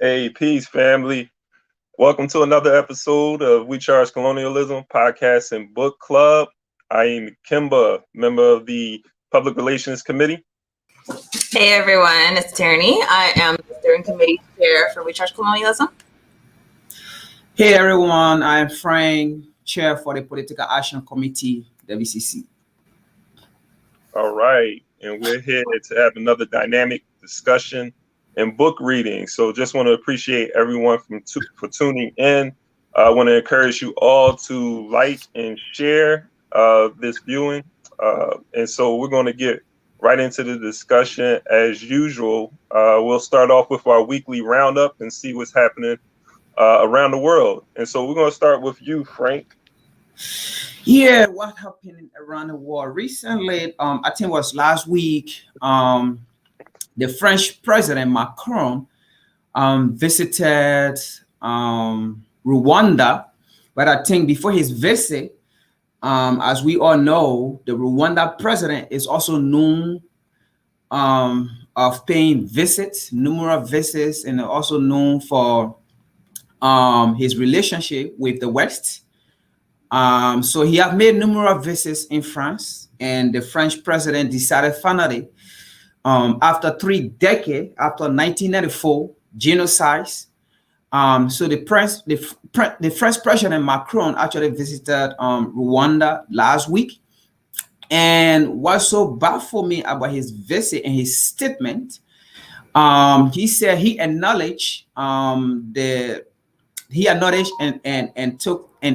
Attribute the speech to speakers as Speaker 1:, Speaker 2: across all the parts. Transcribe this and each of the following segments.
Speaker 1: Hey, peace, family. Welcome to another episode of We Charge Colonialism podcast and book club. I am Kimba, member of the Public Relations Committee.
Speaker 2: Hey, everyone. It's Tierney. I am the steering committee chair for We Charge Colonialism.
Speaker 3: Hey, everyone. I'm Frank, chair for the Political Action Committee, WCC.
Speaker 1: All right. And we're here to have another dynamic discussion and book reading. So just want to appreciate everyone for tuning in. I want to encourage you all to like and share this viewing. And so we're going to get right into the discussion as usual. We'll start off with our weekly roundup and see what's happening around the world. And so we're going to start with you, Frank.
Speaker 3: Yeah, what happened around the world recently? I think it was last week. The French President Macron visited Rwanda, but I think before his visit, as we all know, the Rwanda president is also known of paying visits, numerous visits, and also known for his relationship with the West. So he have made numerous visits in France, and the French president decided finally, after 3 decades, after 1994 genocide, so the French President Macron actually visited Rwanda last week. And what's so baffled me about his visit and his statement, he said he acknowledged and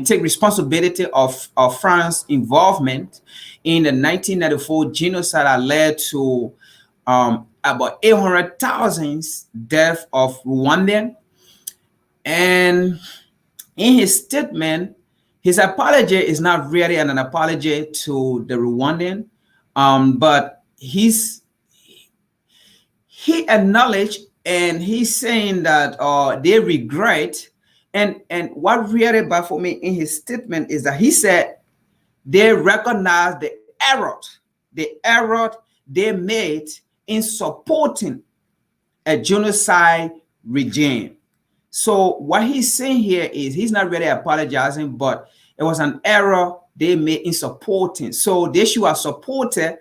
Speaker 3: take responsibility of France's involvement in the 1994 genocide that led to about 800,000 deaths of Rwandan. And in his statement, his apology is not really an apology to the Rwandan, but he acknowledged and he's saying that they regret. And what really baffled me in his statement is that he said they recognize the error they made in supporting a genocide regime. So what he's saying here is he's not really apologizing, but it was an error they made in supporting. So they should have supported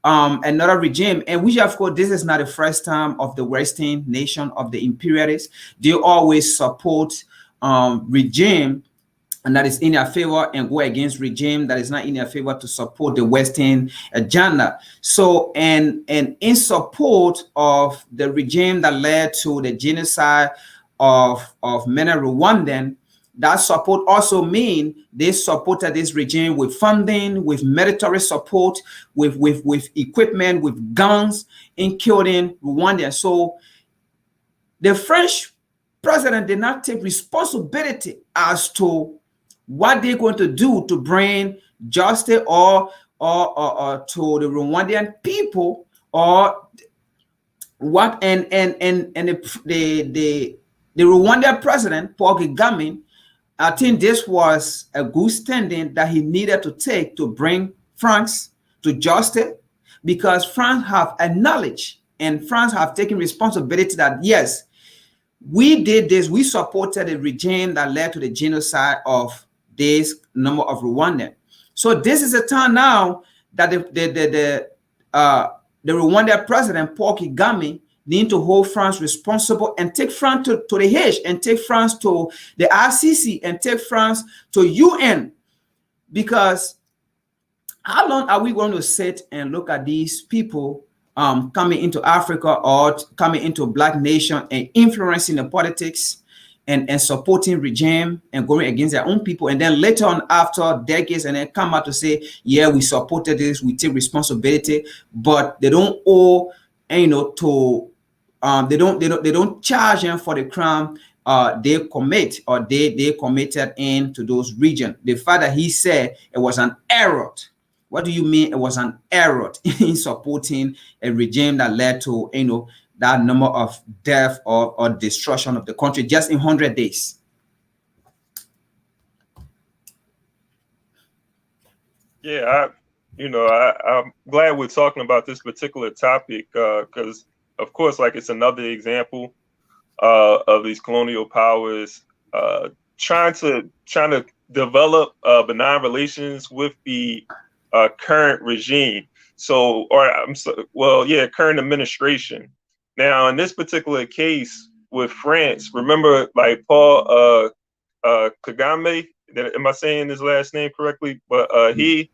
Speaker 3: another regime, and which of course this is not the first time of the Western nation of the imperialists. They always support regime and that is in their favor and go against regime that is not in their favor to support the Western agenda. So and in support of the regime that led to the genocide of many Rwandan, that support also mean they supported this regime with funding, with military support, with equipment, with guns in killing Rwandans. So the French president did not take responsibility as to what they're going to do to bring justice or to the Rwandan people, or what and the Rwandan president Paul Kagame, I think this was a good standing that he needed to take to bring France to justice, because France have acknowledged and France have taken responsibility that yes, we did this, we supported a regime that led to the genocide of this number of Rwandans. So this is a time now that the Rwanda president Paul Kagame need to hold France responsible and take France to the Hague and take France to the ICC and take France to UN. Because how long are we going to sit and look at these people coming into Africa or coming into Black nation and influencing the politics and supporting regime and going against their own people, and then later on after decades and then come out to say, yeah, we supported this, we take responsibility, but they don't owe, to they don't charge them for the crime they commit or they committed into those regions. The fact that he said it was an error. What do you mean it was an error in supporting a regime that led to that number of death or destruction of the country just in 100 days?
Speaker 1: Yeah, I'm glad we're talking about this particular topic because, of course, like it's another example of these colonial powers trying to develop benign relations with the current regime. So, current administration. Now, in this particular case with France, remember, like Paul Kagame, am I saying his last name correctly? But he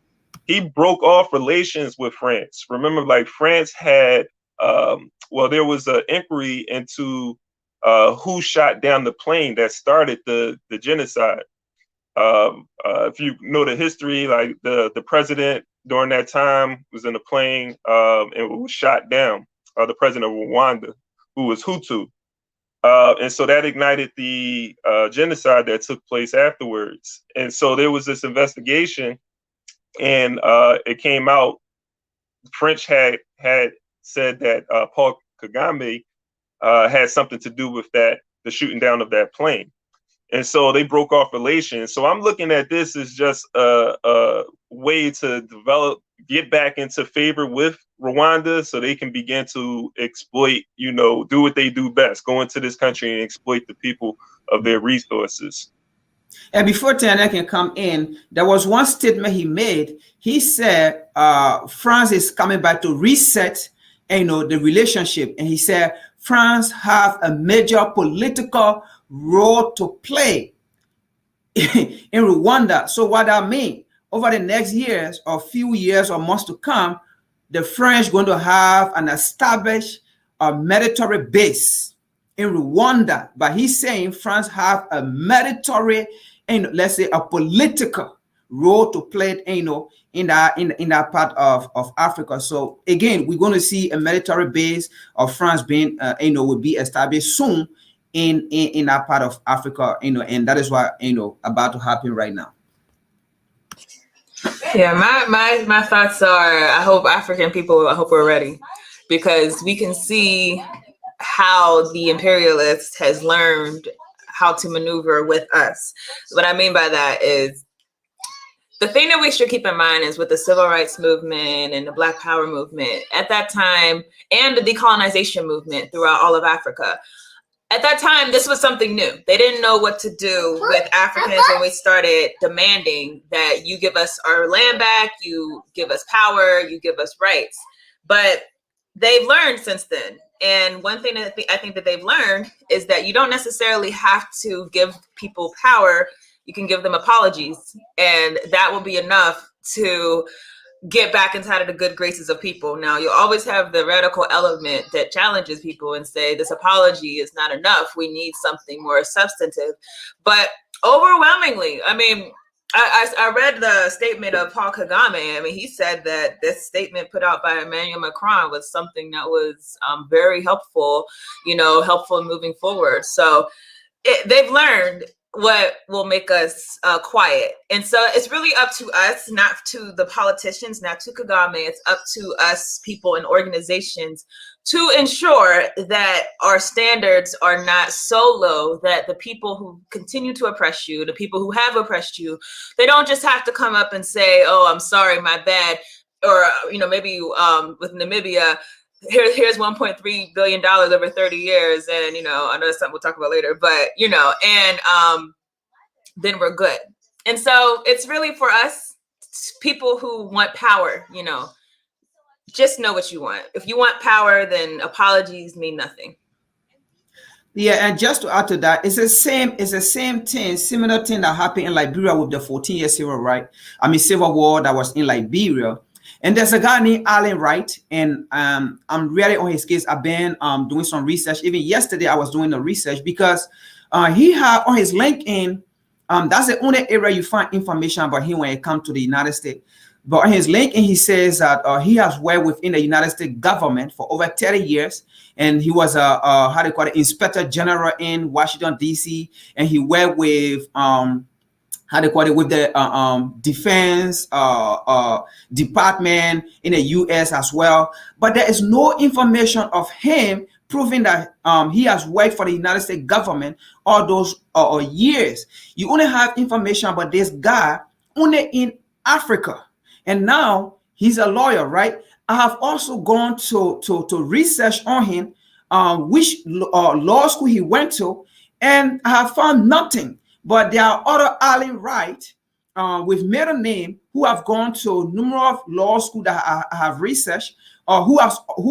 Speaker 1: broke off relations with France. Remember, like France had, there was an inquiry into who shot down the plane that started the genocide. If you know the history, like the president during that time was in a plane and was shot down. The president of Rwanda, who was Hutu. And so that ignited the genocide that took place afterwards. And so there was this investigation, and it came out. The French had said that Paul Kagame had something to do with the shooting down of that plane. And so they broke off relations. So I'm looking at this as just a way to get back into favor with Rwanda so they can begin to exploit, do what they do best, go into this country and exploit the people of their resources.
Speaker 3: And before Tana can come in, there was one statement he made. He said France is coming back to reset, the relationship. And he said France have a major political role to play in Rwanda. So what that means, over the next years or few years or months to come, the French going to have an established military base in Rwanda. But he's saying France have a military and let's say a political role to play, in that part of Africa. So again, we're going to see a military base of France being, will be established soon in that part of Africa, and that is what about to happen right now.
Speaker 2: Yeah, my thoughts are, I hope African people, we're ready, because we can see how the imperialist has learned how to maneuver with us. What I mean by that is, the thing that we should keep in mind is with the civil rights movement and the Black Power movement at that time, and the decolonization movement throughout all of Africa, at that time, this was something new. They didn't know what to do with Africans when we started demanding that you give us our land back, you give us power, you give us rights. But they've learned since then. And one thing that I think that they've learned is that you don't necessarily have to give people power. You can give them apologies, and that will be enough to get back inside of the good graces of people. Now, you'll always have the radical element that challenges people and say, this apology is not enough. We need something more substantive. But overwhelmingly, I mean, I read the statement of Paul Kagame. I mean, he said that this statement put out by Emmanuel Macron was something that was very helpful, helpful in moving forward. So they've learned what will make us quiet. And so it's really up to us, not to the politicians, not to Kagame. It's up to us, people and organizations, to ensure that our standards are not so low that the people who continue to oppress you, the people who have oppressed you, they don't just have to come up and say, oh, I'm sorry, my bad. Or, maybe with Namibia, here's $1.3 billion over 30 years. And, I know that's something we'll talk about later, but, then we're good. And so it's really for us, people who want power, just know what you want. If you want power, then apologies mean nothing.
Speaker 3: Yeah, and just to add to that, it's the same thing, similar thing that happened in Liberia with the 14-year civil war that was in Liberia. And there's a guy named Alan Wright, and I'm really on his case. I've been doing some research. Even yesterday, I was doing the research because he had on his LinkedIn, that's the only area you find information about him when it comes to the United States. But on his LinkedIn, he says that he has worked within the United States government for over 30 years. And he was Inspector General in Washington, D.C. And he worked with with the defense department in the U.S. as well. But there is no information of him proving that he has worked for the United States government all those years. You only have information about this guy only in Africa. And now he's a lawyer, right? I have also gone to research on him which law school he went to, and I have found nothing. But there are other Allen Wright with middle name who have gone to numerous law school that I have researched, or who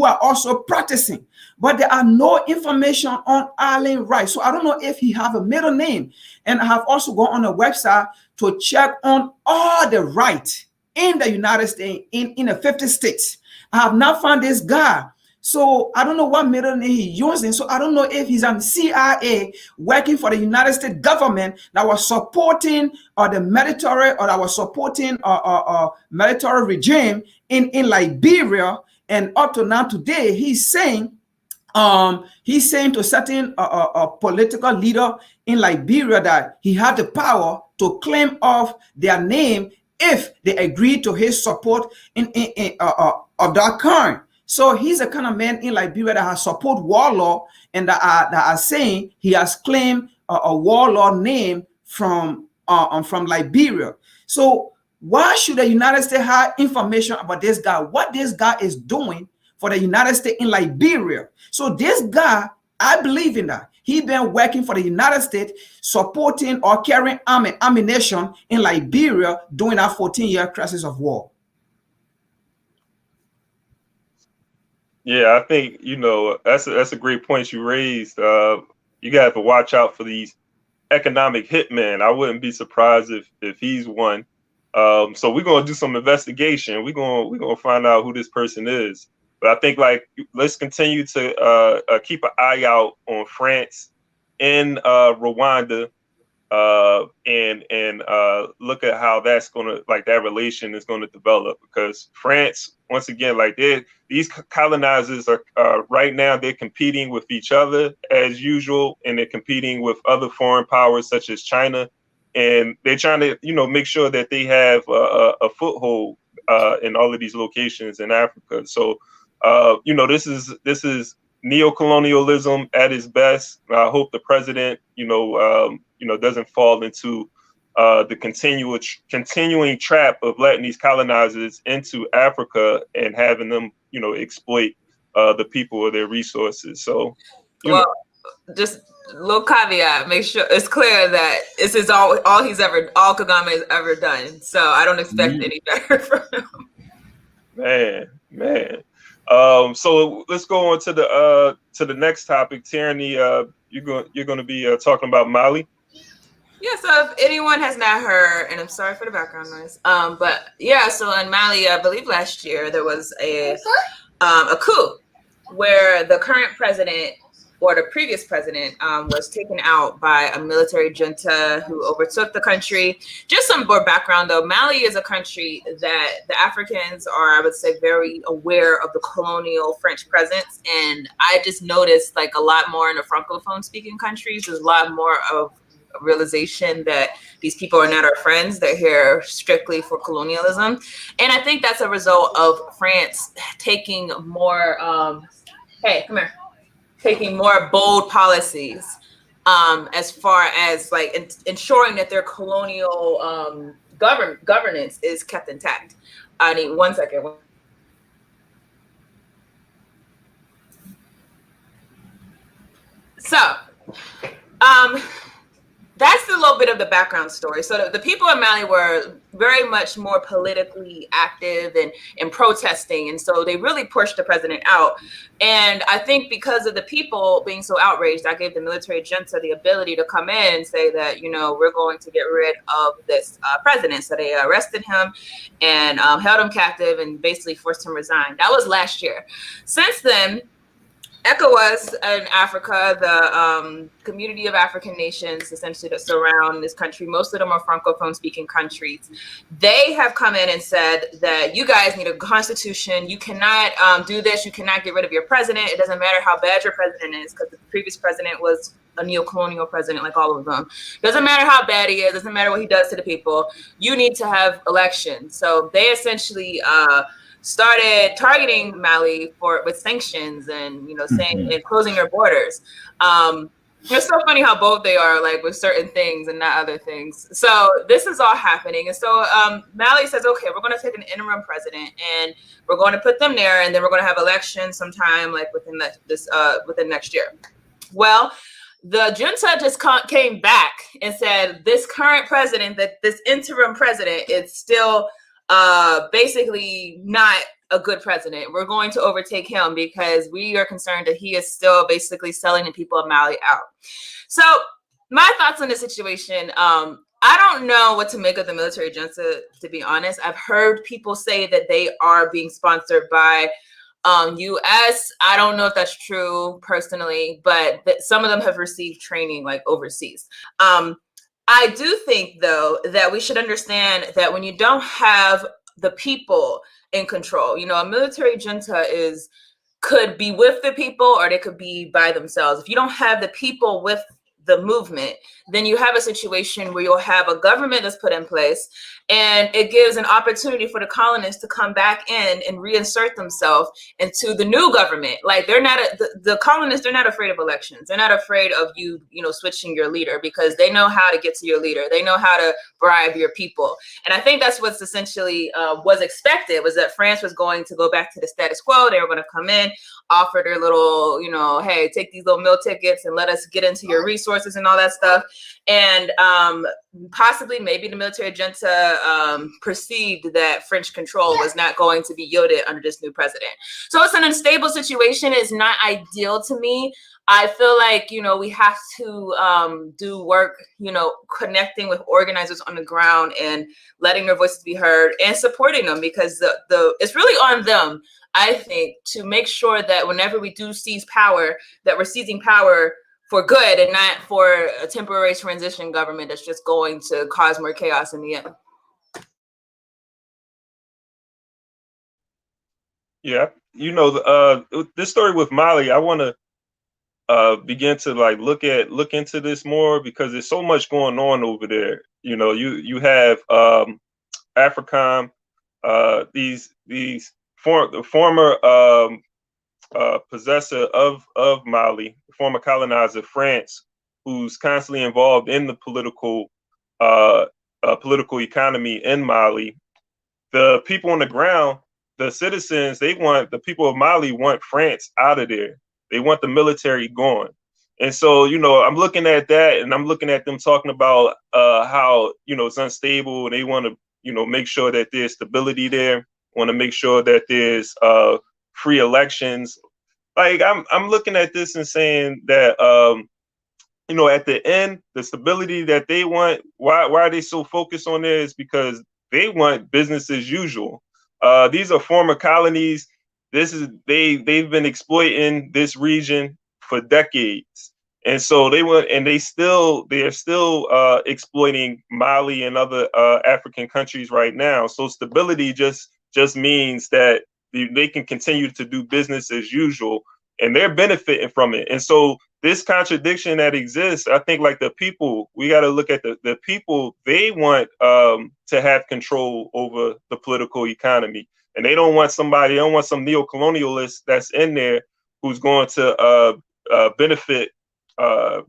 Speaker 3: are also practicing. But there are no information on Allen Wright. So I don't know if he have a middle name. And I have also gone on a website to check on all the Wright in the United States, in the 50 states. I have not found this guy. So I don't know what middle name he's using. So I don't know if he's on CIA working for the United States government that was supporting the military, or that was supporting military regime in Liberia. And up to now today, he's saying to certain political leader in Liberia that he had the power to claim off their name if they agree to his support of that kind. So he's the kind of man in Liberia that has support warlord, and that are saying he has claimed a warlord name from Liberia. So why should the United States have information about this guy? What this guy is doing for the United States in Liberia? So this guy, I believe in that. He been working for the United States, supporting or carrying ammunition in Liberia during that 14-year crisis of war.
Speaker 1: Yeah, I think, that's a great point you raised. You got to watch out for these economic hitmen. I wouldn't be surprised if he's one. So we're going to do some investigation. We're going to find out who this person is. But I think, let's continue to keep an eye out on France and Rwanda, and look at how that's going to, that relation is going to develop. Because France, once again, these colonizers are right now, they're competing with each other as usual, and they're competing with other foreign powers such as China, and they're trying to make sure that they have a foothold in all of these locations in Africa. So this is neocolonialism at its best. I hope the president doesn't fall into the continuing trap of letting these colonizers into Africa and having them, exploit the people or their resources. So,
Speaker 2: just a little caveat: make sure it's clear that this is all Kagame has ever done. So I don't expect any better from him.
Speaker 1: Man. So let's go on to the next topic. Tierney, you're going to be talking about Mali.
Speaker 2: Yeah, so if anyone has not heard, and I'm sorry for the background noise, but yeah, so in Mali, I believe last year there was a coup where the current president, or the previous president, was taken out by a military junta who overtook the country. Just some more background though, Mali is a country that the Africans are, I would say, very aware of the colonial French presence. And I just noticed a lot more in the Francophone speaking countries, there's a lot more of realization that these people are not our friends. They're here strictly for colonialism. And I think that's a result of France taking more, taking more bold policies as far as ensuring that their colonial governance is kept intact. I need 1 second. So, that's a little bit of the background story. So the people in Mali were very much more politically active and protesting. And so they really pushed the president out. And I think because of the people being so outraged, that gave the military junta the ability to come in and say that, we're going to get rid of this president. So they arrested him and held him captive and basically forced him to resign. That was last year. Since then, ECOWAS in Africa, the community of African nations essentially that surround this country, most of them are Francophone speaking countries. They have come in and said that you guys need a constitution. You cannot do this. You cannot get rid of your president. It doesn't matter how bad your president is, because the previous president was a neo-colonial president like all of them. Doesn't matter how bad he is. Doesn't matter what he does to the people. You need to have elections. So they essentially started targeting Mali with sanctions and saying and closing their borders. It's so funny how bold they are, like with certain things and not other things. So this is all happening. And so Mali says, okay, we're going to take an interim president and we're going to put them there. And then we're going to have elections sometime like within within next year. Well, the junta just came back and said this current president, that this interim president, is still basically not a good president. We're going to overtake him because we are concerned that he is still basically selling the people of Mali out. So my thoughts on the situation, I don't know what to make of the military junta, to be honest. I've heard people say that they are being sponsored by US. I don't know if that's true personally, but that some of them have received training like overseas. I do think, though, that we should understand that when you don't have the people in control, a military junta could be with the people or they could be by themselves. If you don't have the people with the movement, then you have a situation where you'll have a government that's put in place, and it gives an opportunity for the colonists to come back in and reinsert themselves into the new government. Like the colonists, they're not afraid of elections. They're not afraid of you switching your leader, because they know how to get to your leader. They know how to bribe your people. And I think that's what's essentially was expected, was that France was going to go back to the status quo. They were going to come in, offer their little, hey, take these little meal tickets and let us get into your resources and all that stuff. And possibly maybe the military junta perceived that French control was not going to be yielded under this new president. So it's an unstable situation. It's not ideal to me. I feel like, we have to do work, connecting with organizers on the ground and letting their voices be heard and supporting them, because it's really on them, I think, to make sure that whenever we do seize power, that we're seizing power for good and not for a temporary transition government that's just going to cause more chaos in the end.
Speaker 1: Yeah, this story with Mali, I want to begin to look into this more, because there's so much going on over there. You have AFRICOM, the former possessor of Mali, former colonizer France, who's constantly involved in the political economy in Mali. The people on the ground, the citizens, the people of Mali want France out of there. They want the military gone. And so, I'm looking at that, and I'm looking at them talking about how, it's unstable. They want to, make sure that there's stability there, want to make sure that there's free elections. Like, I'm looking at this and saying that, at the end, the stability that they want, why are they so focused on this? Because they want business as usual. These are former colonies. They've been exploiting this region for decades. And so they're still exploiting Mali and other African countries right now. So stability just means that they can continue to do business as usual, and they're benefiting from it. And so this contradiction that exists, I think, like the people, we got to look at the people. They want to have control over the political economy, and they don't want some neo-colonialist that's in there who's going to benefit,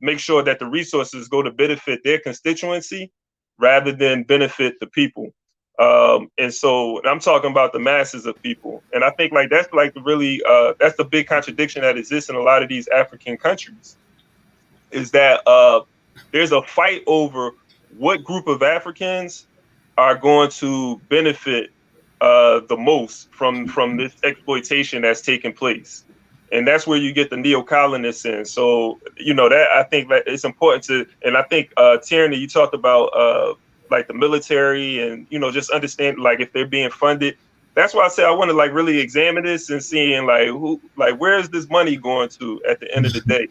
Speaker 1: make sure that the resources go to benefit their constituency rather than benefit the people. And so I'm talking about the masses of people. And I think that's that's the big contradiction that exists in a lot of these African countries, is that there's a fight over what group of Africans are going to benefit the most from this exploitation that's taking place. And that's where you get the neo-colonists in. So, that I think that it's important to, and I think, Tierney, you talked about the military and, just understand, if they're being funded. That's why I say I want to really examine this and seeing where is this money going to at the end of the day,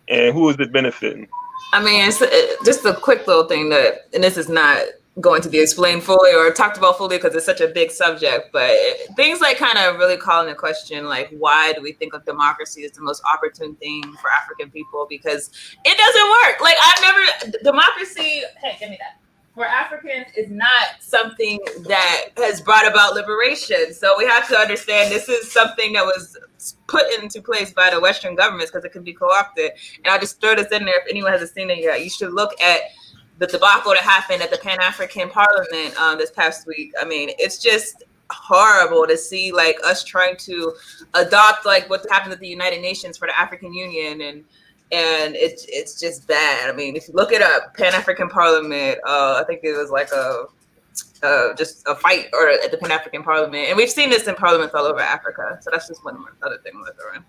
Speaker 1: and who is it benefiting?
Speaker 2: I mean, it's just a quick little thing and this is not going to be explained fully or talked about fully because it's such a big subject, but things kind of really call into question, why do we think of democracy as the most opportune thing for African people? Because it doesn't work. Democracy, hey, give me that. for Africans is not something that has brought about liberation. So we have to understand this is something that was put into place by the Western governments because it can be co-opted. And I'll just throw this in there if anyone hasn't seen it yet. You should look at the debacle that happened at the Pan-African Parliament this past week. I mean, it's just horrible to see like us trying to adopt like what happened at the United Nations for the African Union, and it's just bad. I mean, if you look it up, Pan-African Parliament, I think it was like just a fight or at the Pan-African Parliament, and we've seen this in parliaments all over Africa. So that's just one other thing we're throwing.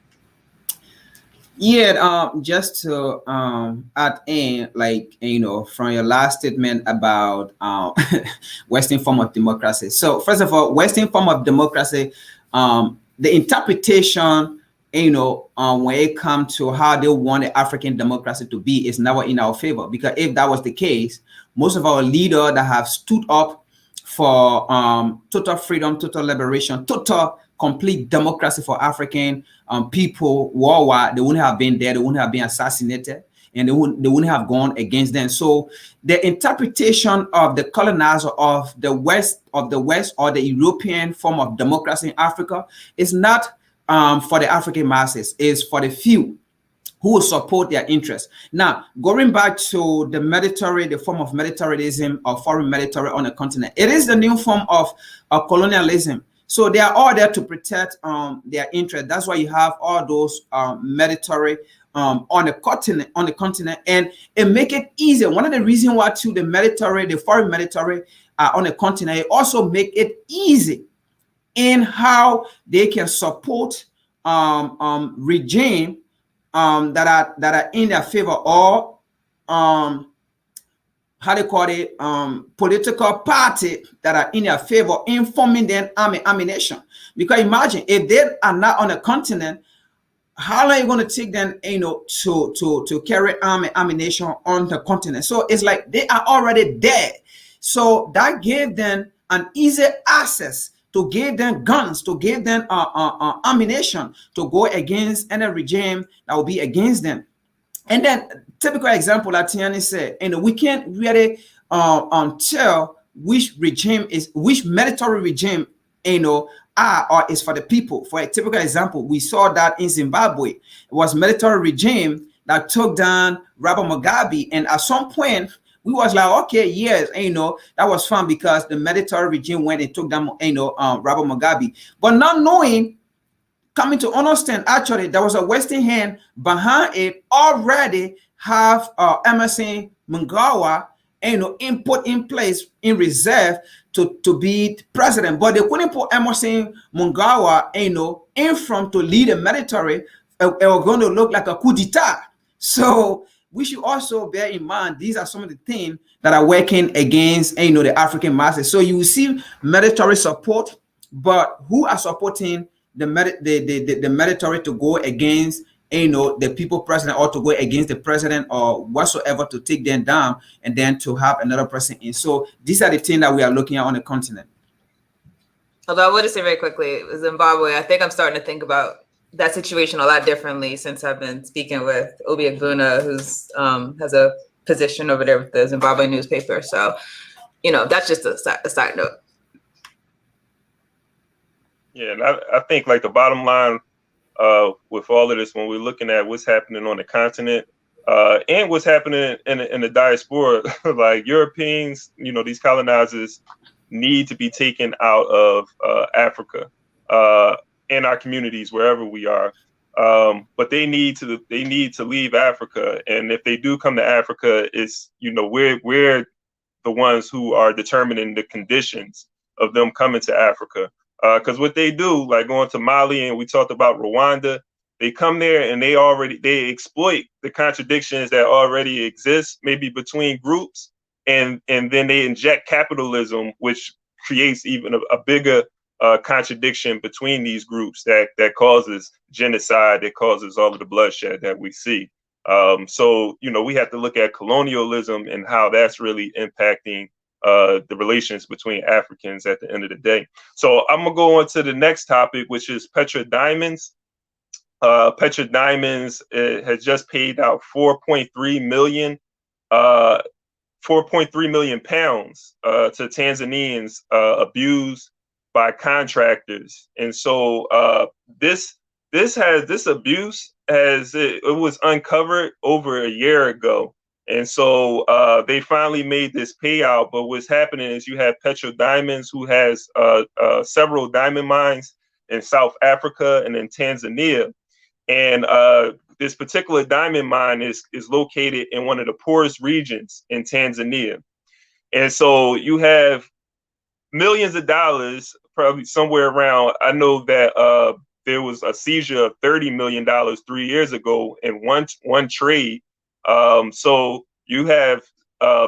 Speaker 3: Yeah, just to add in, like, you know, from your last statement about Western form of democracy. So first of all, Western form of democracy, the interpretation, you know, when it comes to how they want the African democracy to be is never in our favor. Because if that was the case, most of our leaders that have stood up for total freedom, total liberation, total complete democracy for African people worldwide, they wouldn't have been there, they wouldn't have been assassinated, and they wouldn't have gone against them. So the interpretation of the colonizer of the West or the European form of democracy in Africa is not for the African masses, is for the few who will support their interests. Now, going back to the military, the form of militarism or foreign military on the continent, it is the new form of colonialism. So they are all there to protect their interest. That's why you have all those military on the continent, and it make it easier. One of the reasons why too the military, the foreign military on the continent, it also make it easy in how they can support regime that are in their favor, or how they call it, political party that are in their favor, in forming their ammunition. Because imagine if they are not on the continent, how long are you going to take them, you know, to carry ammunition on the continent? So it's like they are already there. So that gave them an easy access to give them guns, to give them ammunition to go against any regime that will be against them. And then typical example, like Tiani said, and we can't really tell which military regime, you know, or is for the people. For a typical example, we saw that in Zimbabwe. It was military regime that took down Robert Mugabe, and at some point we was like, okay, yes, you know, that was fun because the military regime went and took down, you know, Robert Mugabe, but not knowing, coming to understand, actually, there was a Western hand behind it already have Emerson Mnangagwa, you know, input in place in reserve to be president, but they couldn't put Emerson Mnangagwa, you know, in front to lead the military. It was going to look like a coup d'etat. So we should also bear in mind these are some of the things that are working against, you know, the African masses. So you will see military support, but who are supporting the military to go against, you know, the people president, or to go against the president or whatsoever to take them down and then to have another person in. So these are the things that we are looking at on the continent.
Speaker 2: Although I would say very quickly, Zimbabwe, I think I'm starting to think about that situation a lot differently since I've been speaking with Obi Agbuna, who's has a position over there with the Zimbabwe newspaper. So, you know, that's just a side note.
Speaker 1: Yeah, and I think like the bottom line with all of this, when we're looking at what's happening on the continent and what's happening in the diaspora, like Europeans, you know, these colonizers need to be taken out of Africa in our communities wherever we are, but they need to leave Africa. And if they do come to Africa, it's, you know, we're the ones who are determining the conditions of them coming to Africa. Because what they do, like going to Mali, and we talked about Rwanda, they come there and they exploit the contradictions that already exist, maybe between groups, and then they inject capitalism, which creates even a bigger contradiction between these groups that causes genocide, that causes all of the bloodshed that we see. So, you know, we have to look at colonialism and how that's really impacting the relations between Africans at the end of the day. So I'm gonna go on to the next topic, which is Petra Diamonds. Petra Diamonds has just paid out $4.3 million 4.3 million pounds to Tanzanians abused by contractors. And so this abuse it was uncovered over a year ago. And so they finally made this payout. But what's happening is you have Petra Diamonds, who has several diamond mines in South Africa and in Tanzania. And this particular diamond mine is located in one of the poorest regions in Tanzania. And so you have millions of dollars, probably somewhere around, I know that there was a seizure of $30 million 3 years ago in one trade. So you have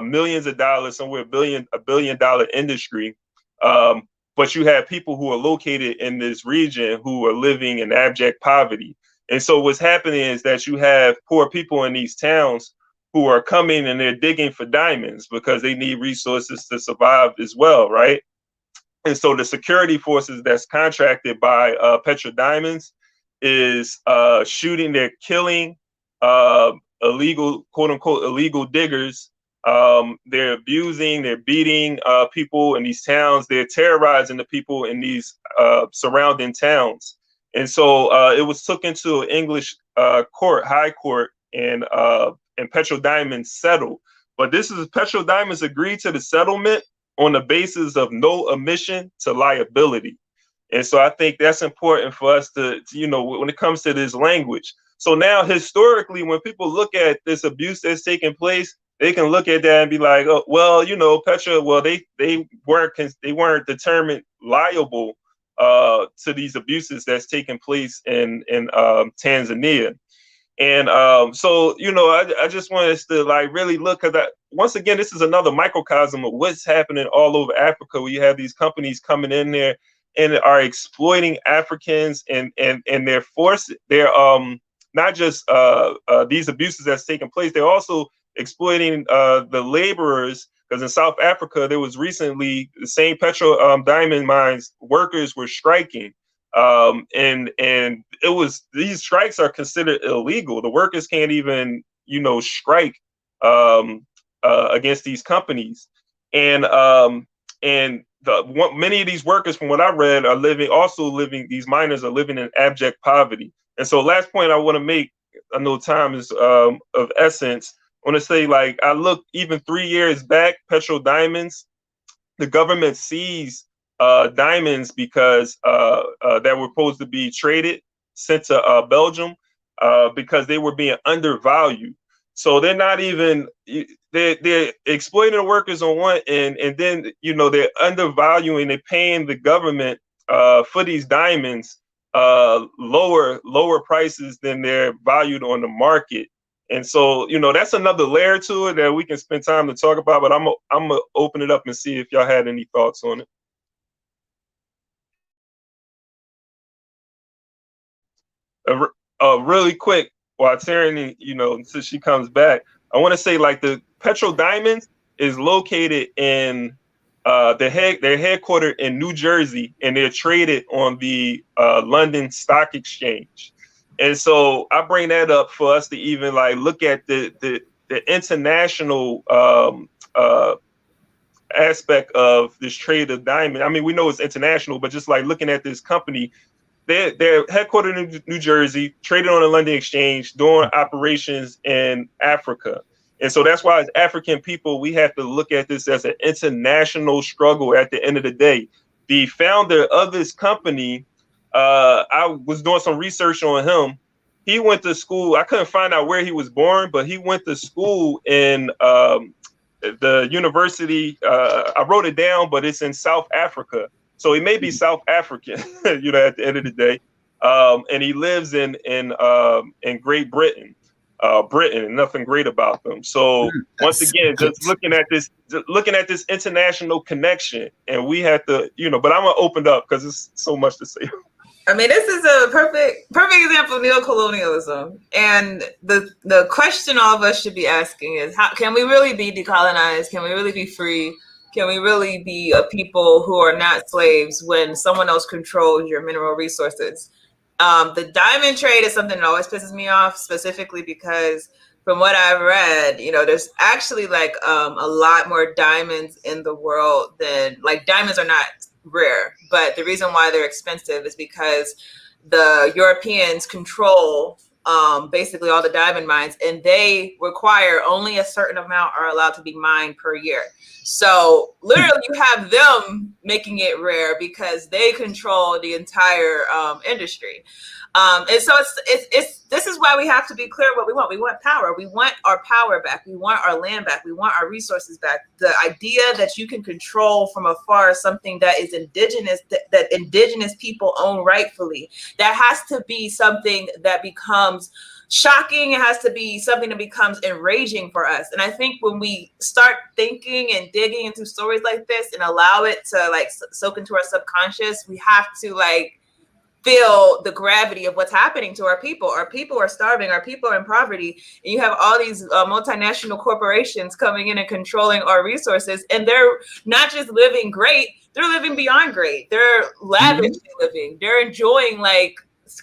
Speaker 1: millions of dollars, somewhere a billion dollar industry. But you have people who are located in this region who are living in abject poverty. And so what's happening is that you have poor people in these towns who are coming and they're digging for diamonds because they need resources to survive as well, right? And so the security forces that's contracted by Petra Diamonds is shooting, they're killing illegal, quote unquote, illegal diggers. They're abusing, they're beating people in these towns. They're terrorizing the people in these surrounding towns. And so it was taken to an English court, high court, and Petra Diamonds settled. But Petra Diamonds agreed to the settlement on the basis of no admission to liability. And so I think that's important for us to when it comes to this language. So now historically, when people look at this abuse that's taking place, they can look at that and be like, oh, well, Petra, well, they weren't determined liable to these abuses that's taking place in Tanzania. And so, I just want us to really look at that. Once again, this is another microcosm of what's happening all over Africa, where you have these companies coming in there and are exploiting Africans, and they're not just these abuses that's taking place, they're also exploiting the laborers. Because in South Africa, there was recently the same Petra diamond mines workers were striking, and it was, these strikes are considered illegal. The workers can't even strike against these companies, and many of these workers, from what I read, are living. These miners are living in abject poverty. And so, last point I want to make, I know time is of essence. I want to say, I look even 3 years back, Petra Diamonds, the government seized diamonds because that were supposed to be traded, sent to Belgium, because they were being undervalued. So they're not even, they're exploiting the workers on one end, and then they're undervaluing, they're paying the government for these diamonds lower prices than they're valued on the market. And so, that's another layer to it that we can spend time to talk about, but I'm gonna open it up and see if y'all had any thoughts on it. Really quick, while Tyranny, until she comes back, I want to say, the Petra Diamonds is located in they're headquartered in New Jersey, and they're traded on the London Stock Exchange. And so I bring that up for us to even look at the international aspect of this trade of diamond. I mean, we know it's international, but just looking at this company, they're headquartered in New Jersey, traded on the London Exchange, doing operations in Africa. And so that's why, as African people, we have to look at this as an international struggle at the end of the day. The founder of this company, I was doing some research on him. He went to school. I couldn't find out where he was born, but he went to school in the university. I wrote it down, but it's in South Africa. So he may be South African, at the end of the day. And he lives in Great Britain. Britain, nothing great about them. So once again, just looking at this international connection, and we have to, but I'm gonna open up because there's so much to say.
Speaker 2: I mean, this is a perfect example of neocolonialism. And the question all of us should be asking is, how can we really be decolonized? Can we really be free? Can we really be a people who are not slaves when someone else controls your mineral resources? The diamond trade is something that always pisses me off, specifically because from what I've read, you know, there's actually like a lot more diamonds in the world than, like, diamonds are not rare, but the reason why they're expensive is because the Europeans control basically all the diamond mines, and they require only a certain amount are allowed to be mined per year. So literally you have them making it rare because they control the entire industry. And so it's this is why we have to be clear what we want. We want power. We want our power back. We want our land back. We want our resources back. The idea that you can control from afar something that is indigenous, that indigenous people own rightfully, that has to be something that becomes shocking. It has to be something that becomes enraging for us. And I think when we start thinking and digging into stories like this and allow it to like soak into our subconscious, we have to like feel the gravity of what's happening to our people. Our people are starving. Our people are in poverty. And you have all these multinational corporations coming in and controlling our resources. And they're not just living great, they're living beyond great. They're lavishly living. They're enjoying like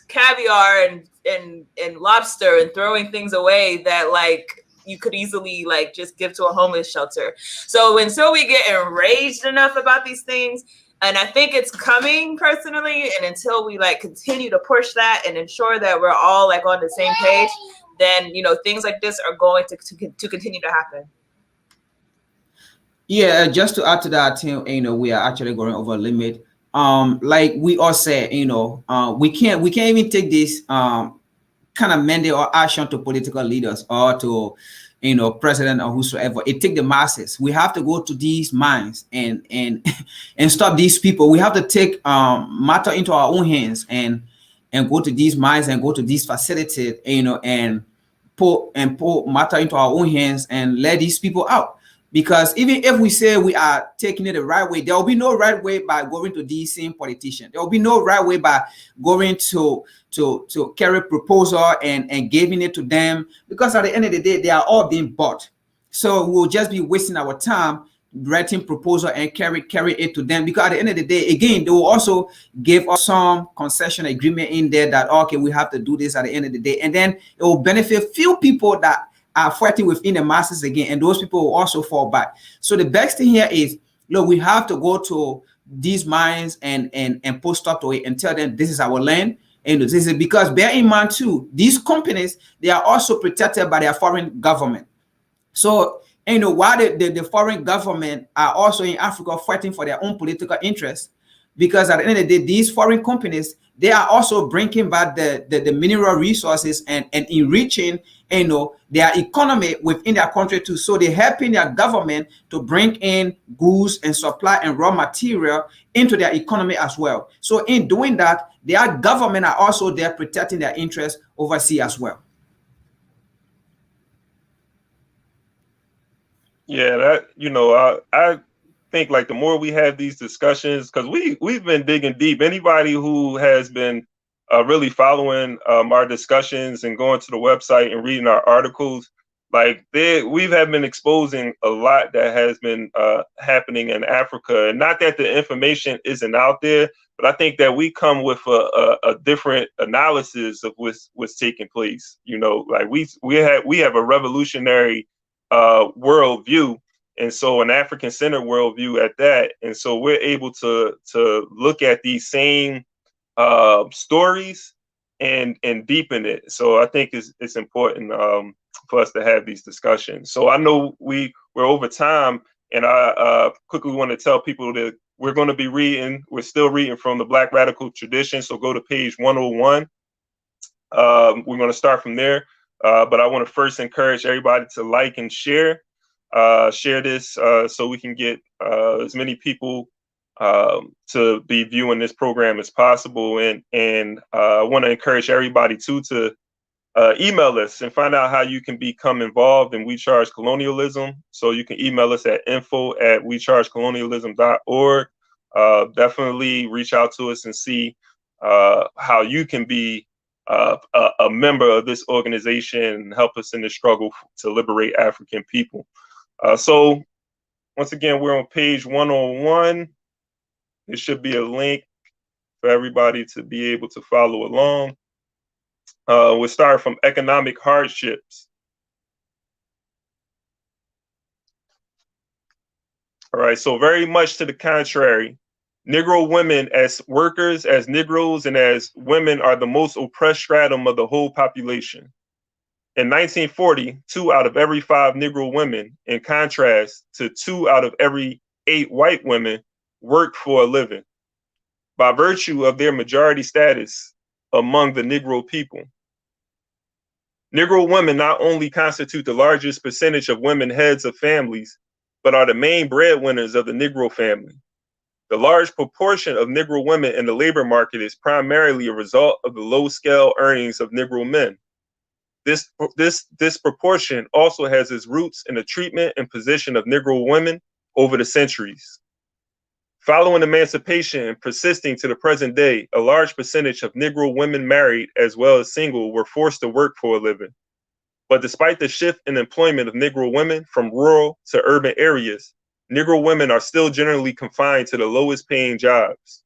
Speaker 2: caviar and lobster and throwing things away that like you could easily like just give to a homeless shelter. So until we get enraged enough about these things, and I think it's coming personally, and until we like continue to push that and ensure that we're all like on the same page, then you know things like this are going to continue to happen.
Speaker 3: Yeah, just to add to that, you know, we are actually going over limit. Like we all said, you know, we can't even take this kind of mandate or action to political leaders or to, you know, president or whosoever. It take the masses. We have to go to these mines and and stop these people. We have to take matter into our own hands and go to these mines and go to these facilities, you know, and put matter into our own hands and let these people out. Because even if we say we are taking it the right way, there will be no right way by going to these same politicians. There will be no right way by going to carry proposal and giving it to them, because at the end of the day, they are all being bought. So we'll just be wasting our time writing proposal and carry it to them, because at the end of the day, again, they will also give us some concession agreement in there that, okay, we have to do this at the end of the day. And then it will benefit few people that are fighting within the masses again, and those people will also fall back. So the best thing here is, look, we have to go to these mines and post stop to it and tell them this is our land. And this is because, bear in mind too, these companies, they are also protected by their foreign government. So, you know, while the foreign government are also in Africa fighting for their own political interests, because at the end of the day, these foreign companies, they are also bringing back the mineral resources and enriching, you know, their economy within their country too. So they're helping their government to bring in goods and supply and raw material into their economy as well. So in doing that, their government are also there protecting their interests overseas as well.
Speaker 1: Yeah, that, you know, I think like the more we have these discussions, because we've been digging deep. Anybody who has been really following our discussions and going to the website and reading our articles, like we have been exposing a lot that has been happening in Africa. And not that the information isn't out there, but I think that we come with a different analysis of what's taking place. You know, like we have a revolutionary worldview, and so an African-centered worldview at that. And so we're able to look at these same stories and deepen it. So I think it's important for us to have these discussions. So I know we're over time, and I quickly want to tell people that we're going to be reading. We're still reading from the Black Radical Tradition. So go to page 101. We're going to start from there. But I want to first encourage everybody to like and share this so we can get as many people to be viewing this program as possible. And I want to encourage everybody too to email us and find out how you can become involved in We Charge Colonialism. So you can email us at info@wechargecolonialism.org. Definitely reach out to us and see how you can be a member of this organization and help us in the struggle to liberate African people. So once again, we're on page 101. There should be a link for everybody to be able to follow along. We'll start from economic hardships. All right, so very much to the contrary, Negro women as workers, as Negroes, and as women are the most oppressed stratum of the whole population. In 1940, 2 out of every 5 Negro women, in contrast to 2 out of every 8 white women, worked for a living by virtue of their majority status among the Negro people. Negro women not only constitute the largest percentage of women heads of families, but are the main breadwinners of the Negro family. The large proportion of Negro women in the labor market is primarily a result of the low-scale earnings of Negro men. This proportion also has its roots in the treatment and position of Negro women over the centuries. Following emancipation and persisting to the present day, a large percentage of Negro women married as well as single were forced to work for a living. But despite the shift in employment of Negro women from rural to urban areas, Negro women are still generally confined to the lowest paying jobs.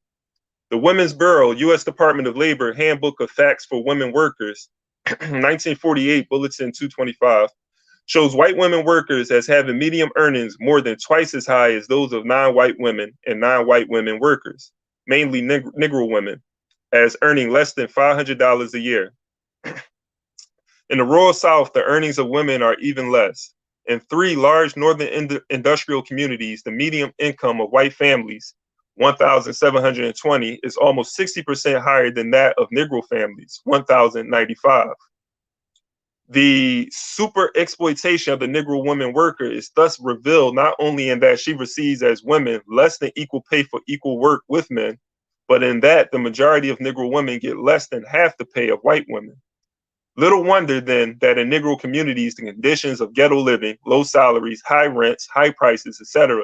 Speaker 1: The Women's Bureau, U.S. Department of Labor Handbook of Facts for Women Workers, 1948, Bulletin 225, shows white women workers as having median earnings more than twice as high as those of non-white women and non-white women workers, mainly Negro women, as earning less than $500 a year. In the rural South, the earnings of women are even less. In 3 large northern industrial communities, the median income of white families, 1,720, is almost 60% higher than that of Negro families, 1,095. The super exploitation of the Negro woman worker is thus revealed not only in that she receives as women less than equal pay for equal work with men, but in that the majority of Negro women get less than half the pay of white women. Little wonder then that in Negro communities, the conditions of ghetto living, low salaries, high rents, high prices, etc.,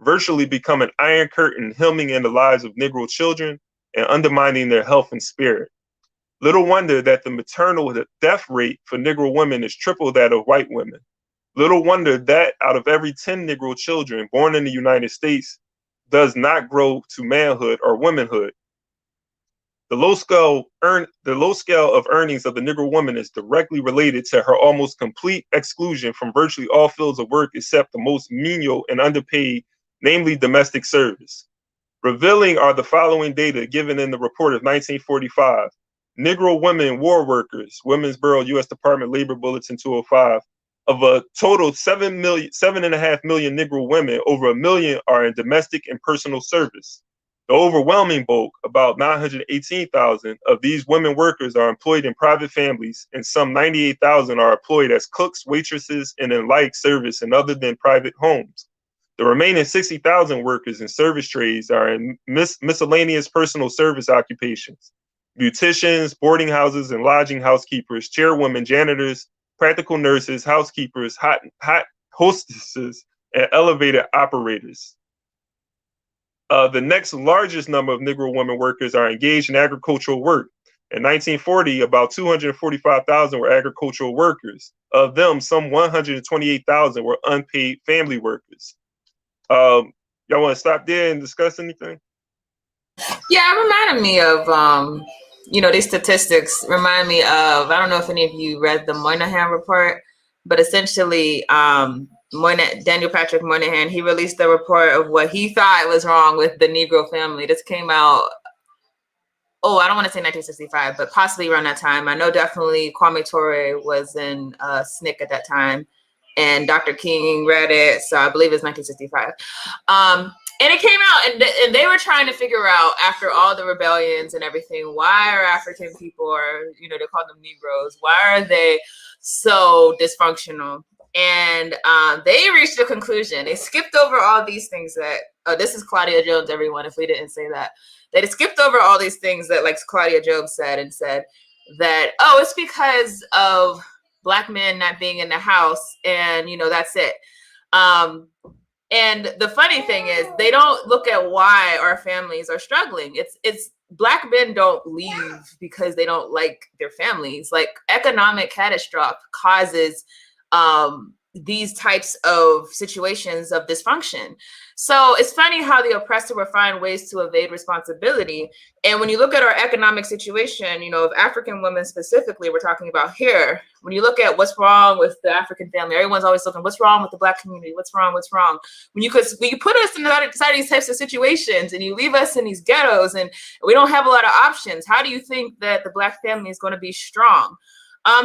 Speaker 1: virtually become an iron curtain hemming in the lives of Negro children and undermining their health and spirit. Little wonder that the maternal death rate for Negro women is triple that of white women. Little wonder that out of every 10 Negro children born in the United States does not grow to manhood or womanhood. The low scale of earnings of the Negro woman is directly related to her almost complete exclusion from virtually all fields of work except the most menial and underpaid, namely domestic service. Revealing are the following data given in the report of 1945. Negro women war workers, Women's Bureau, U.S. Department of Labor Bulletin 205. Of a total of 7.5 million Negro women, over 1 million are in domestic and personal service. The overwhelming bulk, about 918,000, of these women workers are employed in private families, and some 98,000 are employed as cooks, waitresses, and in like service in other than private homes. The remaining 60,000 workers in service trades are in miscellaneous personal service occupations. Beauticians, boarding houses and lodging housekeepers, chairwomen, janitors, practical nurses, housekeepers, hot hostesses, and elevator operators. The next largest number of Negro women workers are engaged in agricultural work. In 1940, about 245,000 were agricultural workers. Of them, some 128,000 were unpaid family workers. Y'all want to stop there and discuss anything?
Speaker 2: Yeah, it reminded me of, these statistics remind me of, I don't know if any of you read the Moynihan report, but essentially, Daniel Patrick Moynihan, he released a report of what he thought was wrong with the Negro family. This came out, I don't want to say 1965, but possibly around that time. I know definitely Kwame Ture was in SNCC at that time, and Dr. King read it, so I believe it's 1965. And it came out, and they were trying to figure out, after all the rebellions and everything, why are African people, or they call them Negroes, why are they so dysfunctional? And they reached a conclusion. They skipped over all these things that, this is Claudia Jones, everyone, if we didn't say that. They skipped over all these things that, like Claudia Jones said, and said that, it's because of Black men not being in the house, and, that's it. And the funny thing is, they don't look at why our families are struggling. It's Black men don't leave because they don't like their families. Like, economic catastrophe causes these types of situations of dysfunction. So it's funny how the oppressor will find ways to evade responsibility. And when you look at our economic situation, of African women specifically, we're talking about here, when you look at what's wrong with the African family, everyone's always looking, what's wrong with the Black community? What's wrong? When you put us inside these types of situations and you leave us in these ghettos and we don't have a lot of options, how do you think that the Black family is going to be strong?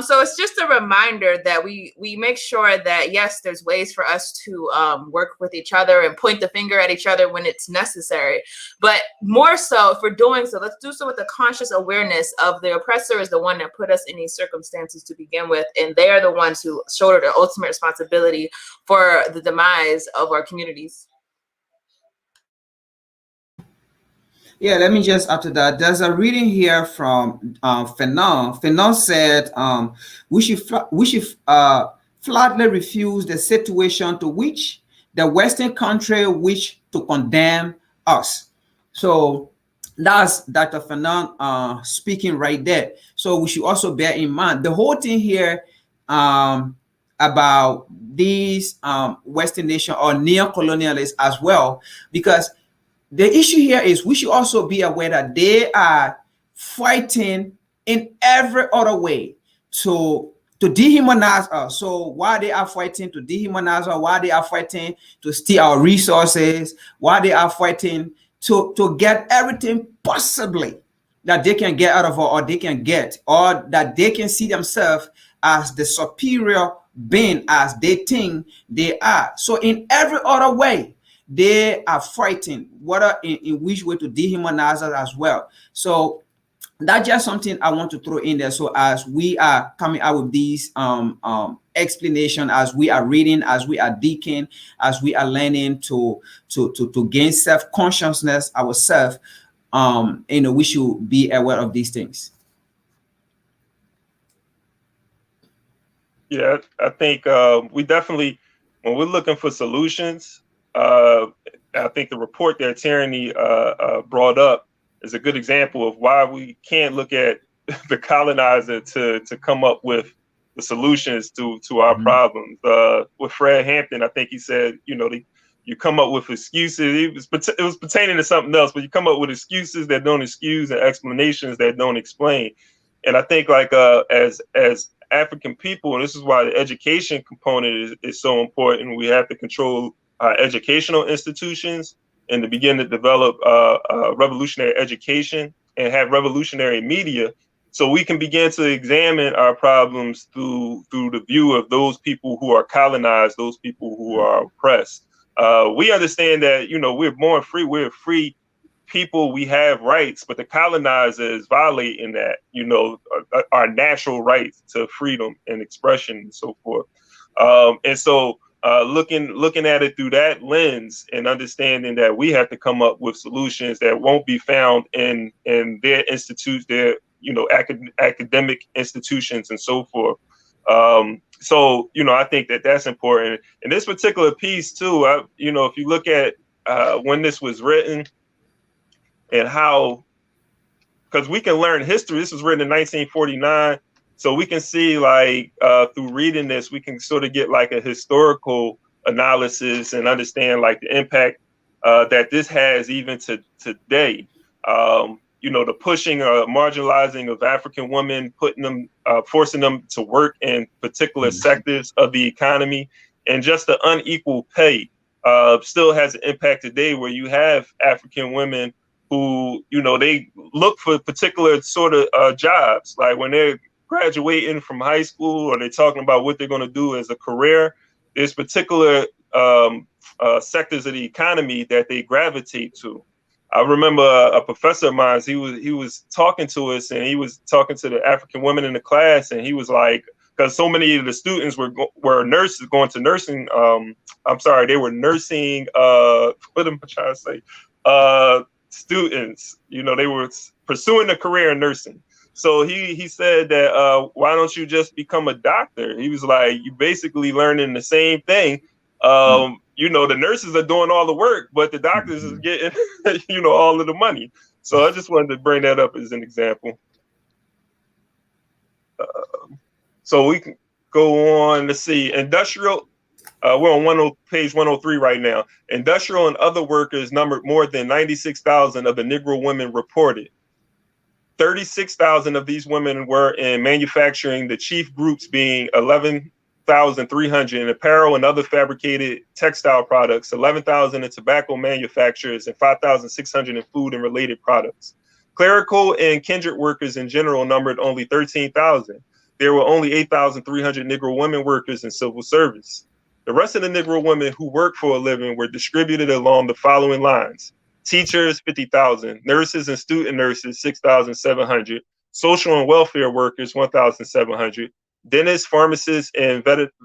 Speaker 2: So it's just a reminder that we make sure that, yes, there's ways for us to work with each other and point the finger at each other when it's necessary. But more so, if we're doing so, let's do so with a conscious awareness of the oppressor is the one that put us in these circumstances to begin with. And they are the ones who shoulder the ultimate responsibility for the demise of our communities.
Speaker 3: Yeah, let me just add to that. There's a reading here from Fanon. Fanon said we should flatly refuse the situation to which the Western country wish to condemn us. So that's Dr. Fanon speaking right there. So we should also bear in mind the whole thing here about these Western nation or neo-colonialists as well, because the issue here is we should also be aware that they are fighting in every other way to dehumanize us. So while they are fighting to dehumanize us, while they are fighting to steal our resources, while they are fighting to get everything possibly that they can get out of us, or they can get, or that they can see themselves as the superior being as they think they are. So in every other way, they are fighting, whether in which way to dehumanize us as well. So that's just something I want to throw in there. So as we are coming out with these explanation, as we are reading, as we are digging, as we are learning to gain self-consciousness ourselves, we should be aware of these things.
Speaker 1: Yeah, I think we definitely, when we're looking for solutions, I think the report that Tyranny brought up is a good example of why we can't look at the colonizer to come up with the solutions to our problems. With Fred Hampton, I think he said, you come up with excuses. It was pertaining to something else, but you come up with excuses that don't excuse and explanations that don't explain. And I think as African people, and this is why the education component is so important, we have to control our educational institutions and to begin to develop revolutionary education and have revolutionary media, so we can begin to examine our problems through the view of those people who are colonized, those people who are oppressed. We understand that, we're born free, we're free people, we have rights, but the colonizer is violating that, our natural rights to freedom and expression and so forth. And so looking at it through that lens and understanding that we have to come up with solutions that won't be found in their institutes, their academic institutions and so forth. So I think that's important. In this particular piece too, if you look at when this was written and how, because we can learn history. This was written in 1949. So we can see through reading this, we can sort of get a historical analysis and understand the impact that this has even to today. The pushing, marginalizing of African women, forcing them to work in particular sectors of the economy, and just the unequal pay still has an impact today, where you have African women who, they look for particular sort of jobs, like when they're graduating from high school or they're talking about what they're going to do as a career. There's particular sectors of the economy that they gravitate to. I remember a professor of mine, he was talking to us, and he was talking to the African women in the class, and he was like, because so many of the students were nurses going to nursing. They were nursing. What am I trying to say? Students. They were pursuing a career in nursing. So he said that why don't you just become a doctor? He was like, you basically learning the same thing. The nurses are doing all the work, but the doctors is getting all of the money. So I just wanted to bring that up as an example. So we can go on. Let's see. Industrial We're on page 103 right now. Industrial and other workers numbered more than 96,000 of the Negro women reported. 36,000 of these women were in manufacturing, the chief groups being 11,300 in apparel and other fabricated textile products, 11,000 in tobacco manufacturers, and 5,600 in food and related products. Clerical and kindred workers in general numbered only 13,000. There were only 8,300 Negro women workers in civil service. The rest of the Negro women who worked for a living were distributed along the following lines. Teachers, 50,000. Nurses and student nurses, 6,700. Social and welfare workers, 1,700. Dentists, pharmacists, and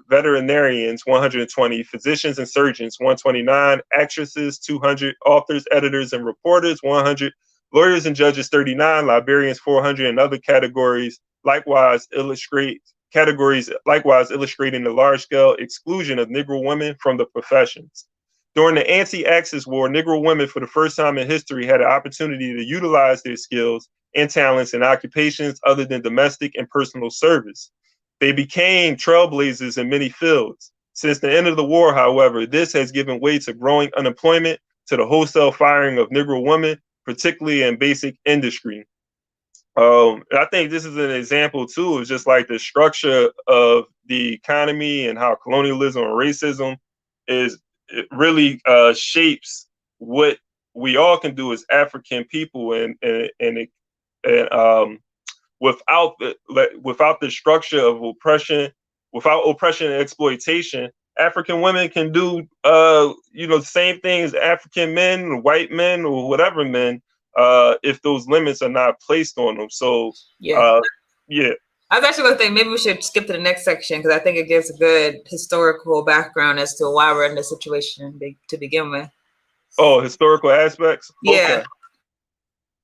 Speaker 1: veterinarians, 120. Physicians and surgeons, 129. Actresses, 200. Authors, editors, and reporters, 100. Lawyers and judges, 39. Librarians, 400. And other categories likewise illustrating the large-scale exclusion of Negro women from the professions. During the anti-Axis War, Negro women for the first time in history had an opportunity to utilize their skills and talents in occupations other than domestic and personal service. They became trailblazers in many fields. Since the end of the war, however, this has given way to growing unemployment, to the wholesale firing of Negro women, particularly in basic industry. I think this is an example too of just like the structure of the economy and how colonialism and racism it really shapes what we all can do as African people, and without the structure of oppression, without oppression and exploitation, African women can do the same thing as African men, or white men, or whatever men. If those limits are not placed on them. So, yeah.
Speaker 2: I was actually going to think maybe we should skip to the next section because I think it gives a good historical background as to why we're in this situation to begin with.
Speaker 1: Oh, historical aspects?
Speaker 2: Yeah.
Speaker 1: Okay.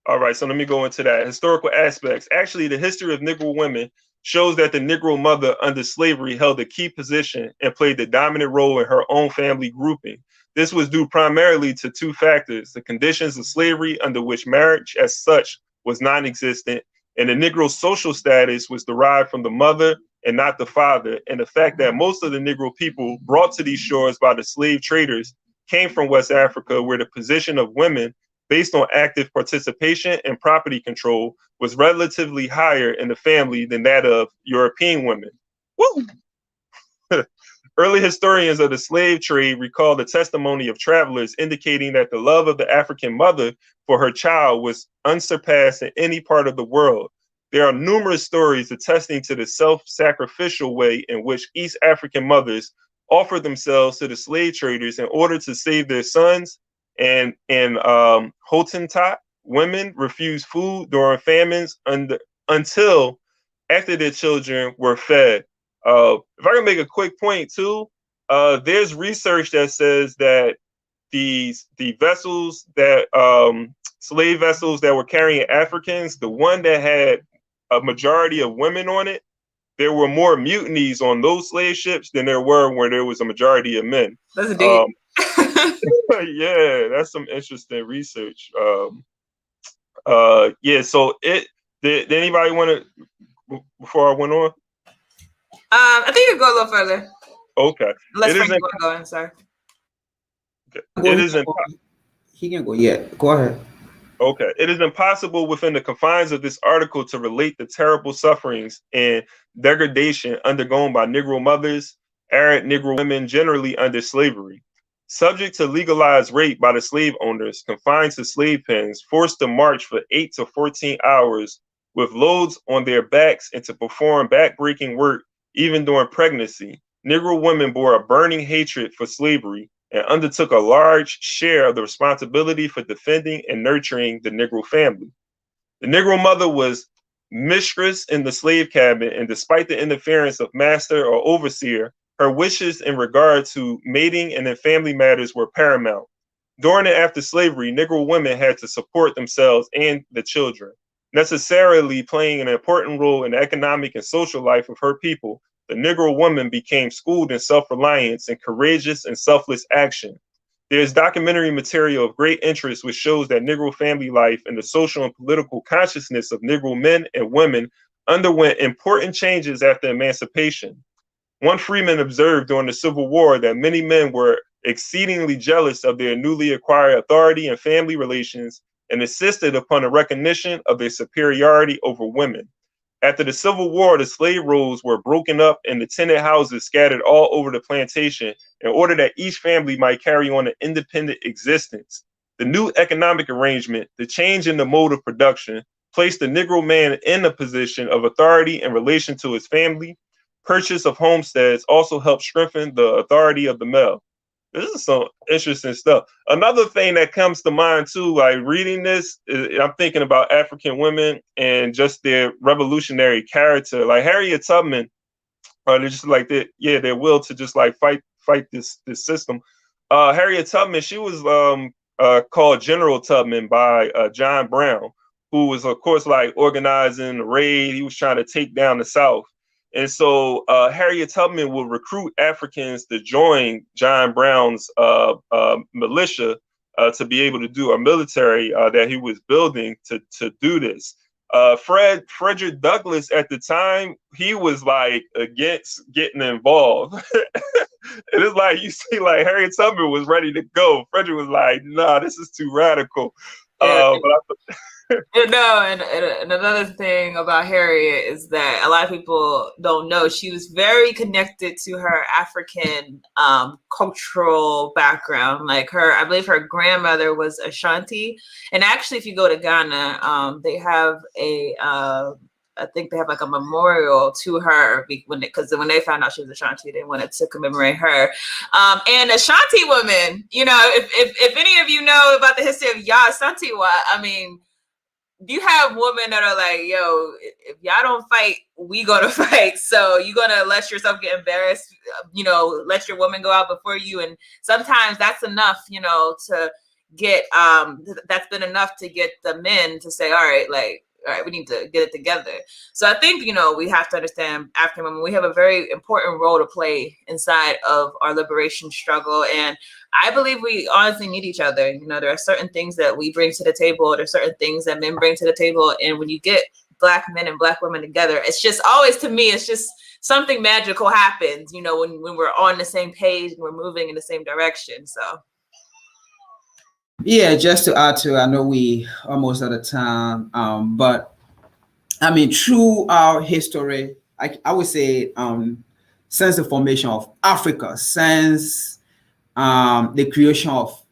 Speaker 1: All right, so let me go into that. Historical aspects. Actually, the history of Negro women shows that the Negro mother under slavery held a key position and played the dominant role in her own family grouping. This was due primarily to two factors: the conditions of slavery under which marriage as such was non-existent, and the Negro social status was derived from the mother and not the father, and the fact that most of the Negro people brought to these shores by the slave traders came from West Africa, where the position of women, based on active participation and property control, was relatively higher in the family than that of European women. Woo! Early historians of the slave trade recall the testimony of travelers indicating that the love of the African mother for her child was unsurpassed in any part of the world. There are numerous stories attesting to the self-sacrificial way in which East African mothers offered themselves to the slave traders in order to save their sons, and Hottentot women refused food during famines until after their children were fed. If I can make a quick point too, there's research that says that the vessels that slave vessels that were carrying Africans, the one that had a majority of women on it, there were more mutinies on those slave ships than there were where there was a majority of men.
Speaker 2: That's deep.
Speaker 1: Yeah, that's some interesting research. Yeah. So did anybody want to before I went on?
Speaker 2: I think you can go a little further.
Speaker 1: Okay.
Speaker 2: Going. Sorry.
Speaker 1: Okay.
Speaker 3: He can go. Yeah, go ahead.
Speaker 1: Okay. It is impossible within the confines of this article to relate the terrible sufferings and degradation undergone by Negro mothers, Arab Negro women generally under slavery. Subject to legalized rape by the slave owners, confined to slave pens, forced to march for 8 to 14 hours with loads on their backs and to perform backbreaking work even during pregnancy, Negro women bore a burning hatred for slavery and undertook a large share of the responsibility for defending and nurturing the Negro family. The Negro mother was mistress in the slave cabin, and despite the interference of master or overseer, her wishes in regard to mating and in family matters were paramount. During and after slavery, Negro women had to support themselves and the children, necessarily playing an important role in the economic and social life of her people. The Negro woman became schooled in self-reliance and courageous and selfless action. There is documentary material of great interest which shows that Negro family life and the social and political consciousness of Negro men and women underwent important changes after emancipation. One freeman observed during the Civil War that many men were exceedingly jealous of their newly acquired authority and family relations and insisted upon a recognition of their superiority over women. After the Civil War, the slave rolls were broken up and the tenant houses scattered all over the plantation in order that each family might carry on an independent existence. The new economic arrangement, the change in the mode of production, placed the Negro man in a position of authority in relation to his family. Purchase of homesteads also helped strengthen the authority of the male. This is some interesting stuff. Another thing that comes to mind too, like reading this, I'm thinking about African women and just their revolutionary character. Like Harriet Tubman, they're just like their will to just like fight this system. Harriet Tubman, she was called General Tubman by John Brown, who was of course like organizing the raid. He was trying to take down the South. And so Harriet Tubman will recruit Africans to join John Brown's militia to be able to do a military that he was building to do this. Frederick Douglass at the time, he was like against getting involved. It is like you see, like Harriet Tubman was ready to go. Frederick was like, "Nah, this is too radical."
Speaker 2: And another thing about Harriet is that a lot of people don't know she was very connected to her African cultural background. Like I believe her grandmother was Ashanti, and actually, if you go to Ghana, they have I think they have like a memorial to her because when they found out she was Ashanti, they wanted to commemorate her. And Ashanti women, you know, if any of you know about the history of Ashantiwa, I mean, you have women that are like, yo, if y'all don't fight, we gonna fight. So you're gonna let yourself get embarrassed, you know, let your woman go out before you. And sometimes that's enough, you know, to get, that's been enough to get the men to say, all right, we need to get it together. So I think, you know, we have to understand African women, we have a very important role to play inside of our liberation struggle. And I believe we honestly need each other. You know, there are certain things that we bring to the table. There's certain things that men bring to the table. And when you get Black men and Black women together, it's just always, to me, it's just something magical happens, you know, when we're on the same page and we're moving in the same direction. So.
Speaker 3: Yeah, just to add to, I know we almost out of time, but I mean, through our history, I would say since the formation of Africa, since the creation of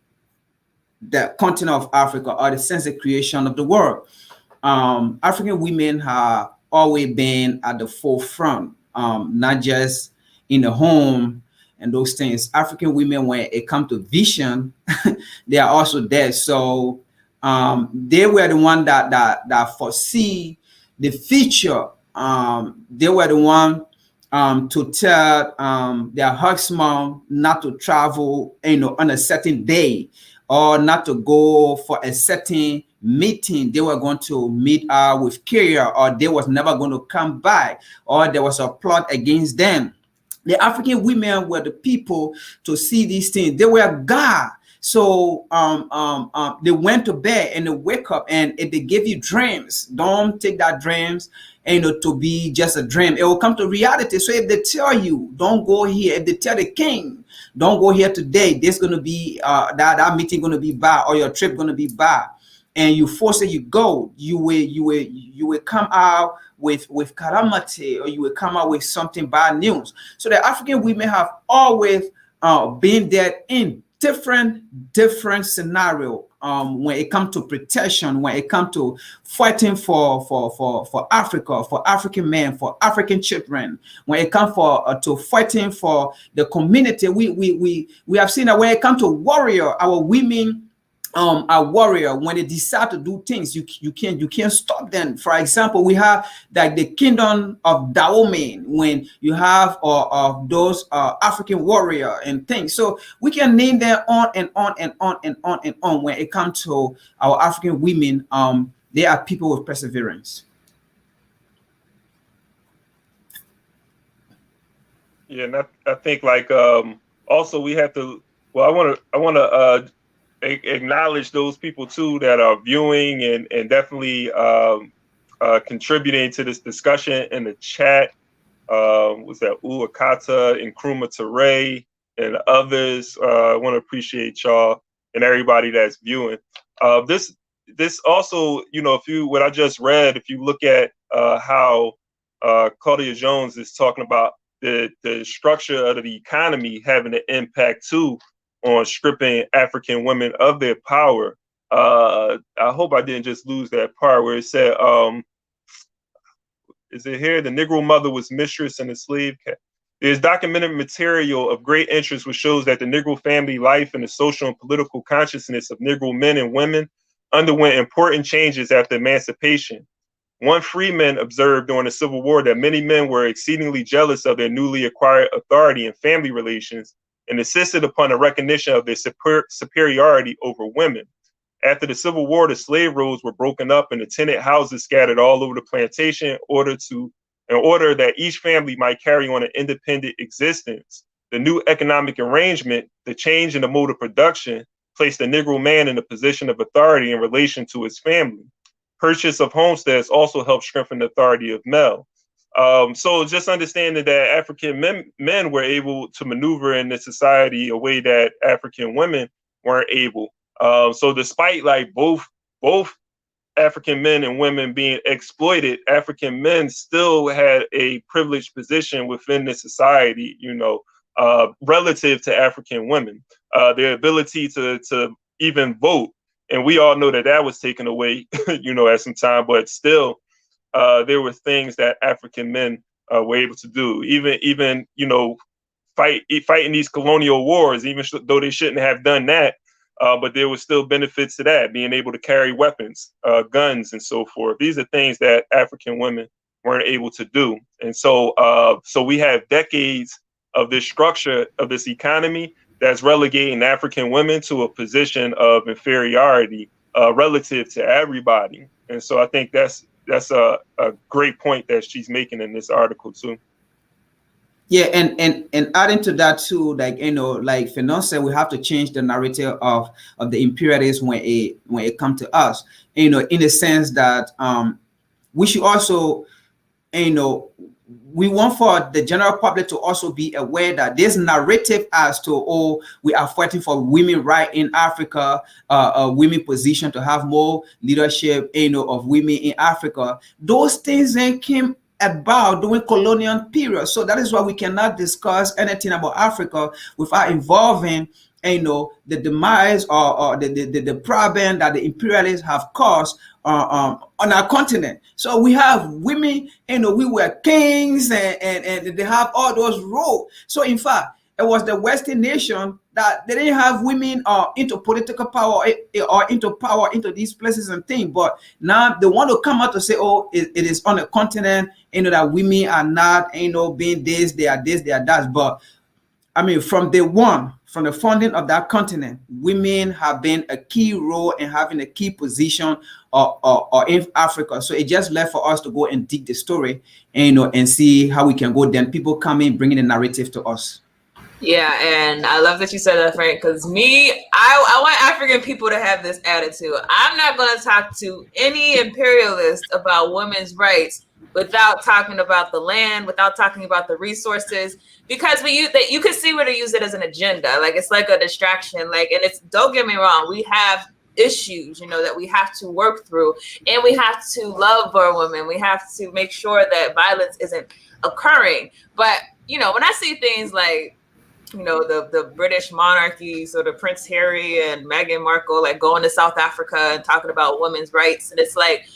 Speaker 3: the continent of Africa, or since the creation of the world, African women have always been at the forefront, not just in the home and those things. African women, when it comes to vision, they are also there. So they were the one that foresee the future. They were the one to tell their husband not to travel, you know, on a certain day, or not to go for a certain meeting. They were going to meet with care, or they was never going to come back, or there was a plot against them. The African women were the people to see these things. They were God. So they went to bed and they wake up, and if they give you dreams, don't take that dreams, you know, to be just a dream. It will come to reality. So if they tell you, don't go here, if they tell the king, don't go here today, there's going to be that meeting going to be bad, or your trip going to be bad, and you force it, you go, you will come out with calamity, or you will come out with something bad news. So the African women have always been there in different scenario when it comes to protection, when it comes to fighting for Africa, for African men, for African children, when it comes to fighting for the community. We have seen that when it comes to warrior, our women a warrior. When they decide to do things, you can't stop them. For example, we have like the kingdom of Dahomey, when you have of those African warrior and things. So we can name them on and on and on and on and on. When it comes to our African women, they are people with perseverance.
Speaker 1: Yeah, and I think like also we have to. Well, I want to acknowledge those people too that are viewing and definitely contributing to this discussion in the chat. what's that, Uakata and Nkrumah Ture and others. I want to appreciate y'all and everybody that's viewing. This also, what I just read, if you look at how Claudia Jones is talking about the structure of the economy having an impact too on stripping African women of their power. I hope I didn't just lose that part where it said, is it here? The Negro mother was mistress and a slave. There's documented material of great interest which shows that the Negro family life and the social and political consciousness of Negro men and women underwent important changes after emancipation. One freeman observed during the Civil War that many men were exceedingly jealous of their newly acquired authority in family relations and insisted upon a recognition of their superiority over women. After the Civil War, the slave rolls were broken up and the tenant houses scattered all over the plantation in order that each family might carry on an independent existence. The new economic arrangement, the change in the mode of production, placed the Negro man in a position of authority in relation to his family. Purchase of homesteads also helped strengthen the authority of male. So just understanding that African men were able to maneuver in the society a way that African women weren't able. So despite like both African men and women being exploited, African men still had a privileged position within the society, relative to African women. Their ability to even vote, and we all know that was taken away, at some time, but still there were things that African men were able to do, even fighting these colonial wars, even though they shouldn't have done that. But there was still benefits to that, being able to carry weapons, guns, and so forth. These are things that African women weren't able to do. And so we have decades of this structure of this economy that's relegating African women to a position of inferiority relative to everybody. And so I think that's a great point that she's making in this article too.
Speaker 3: Yeah, and adding to that too, like Fenon said, we have to change the narrative of the imperialists when it comes to us. In the sense that we should also, we want for the general public to also be aware that this narrative as to we are fighting for women right in Africa, women position to have more leadership, of women in Africa. Those things then came about during colonial period. So that is why we cannot discuss anything about Africa without involving the demise or the problem that the imperialists have caused on our continent. So we have women, we were kings and they have all those roles. So in fact, it was the Western nation that they didn't have women into political power or into power into these places and things. But now they want to come out to say, it is on the continent, that women are not, being this, they are that. But I mean, from the founding of that continent, women have been a key role in having a key position or in Africa. So it just left for us to go and dig the story, and see how we can go. Then people come in, bringing the narrative to us.
Speaker 2: Yeah, and I love that you said that, Frank, because I want African people to have this attitude. I'm not going to talk to any imperialist about women's rights without talking about the land, without talking about the resources, because you can see where they use it as an agenda. Like, it's like a distraction. Like, and don't get me wrong, we have issues, that we have to work through, and we have to love our women. We have to make sure that violence isn't occurring. But, when I see things like, the British monarchy, so the Prince Harry and Meghan Markle, like going to South Africa and talking about women's rights. And it's like,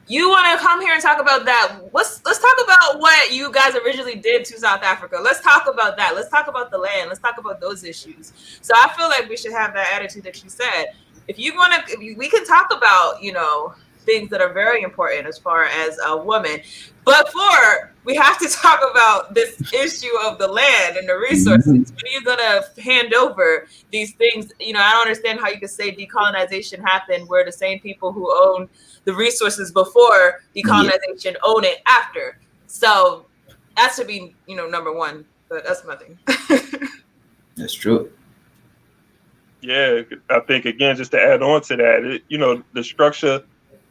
Speaker 2: you want to come here and talk about that? Let's talk about what you guys originally did to South Africa. Let's talk about that. Let's talk about the land. Let's talk about those issues. So I feel like we should have that attitude that you said. If we can talk about, things that are very important as far as a woman. But we have to talk about this issue of the land and the resources. When are you going to hand over these things? I don't understand how you could say decolonization happened where the same people who own the resources before decolonization own it after. So that should be, number one. But that's my thing.
Speaker 3: That's true.
Speaker 1: Yeah, I think, again, just to add on to that, the structure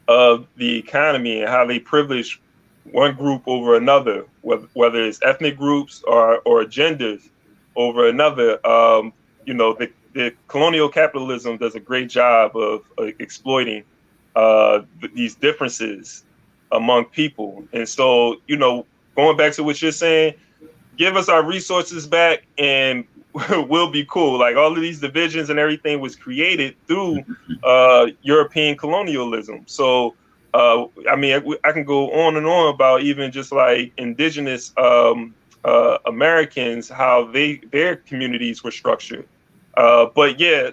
Speaker 1: of the economy and how they privilege one group over another. whether it's ethnic groups or genders over another. You know, the colonial capitalism does a great job of exploiting these differences among people. And so, you know, going back to what you're saying, give us our resources back and we'll be cool. Like all of these divisions and everything was created through European colonialism. So, I mean, I can go on and on about even just like indigenous Americans, how their communities were structured. But yeah,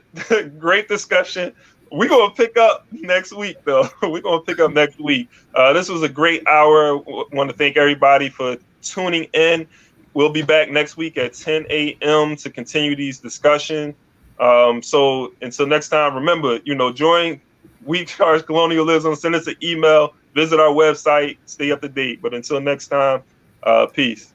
Speaker 1: great discussion. We're going to pick up next week, though. We're going to pick up next week. This was a great hour. Want to thank everybody for tuning in. We'll be back next week at 10 a.m. to continue these discussions. So until next time, remember, you know, join We Charge Colonialism. Send us an email. Visit our website. Stay up to date. But until next time, peace.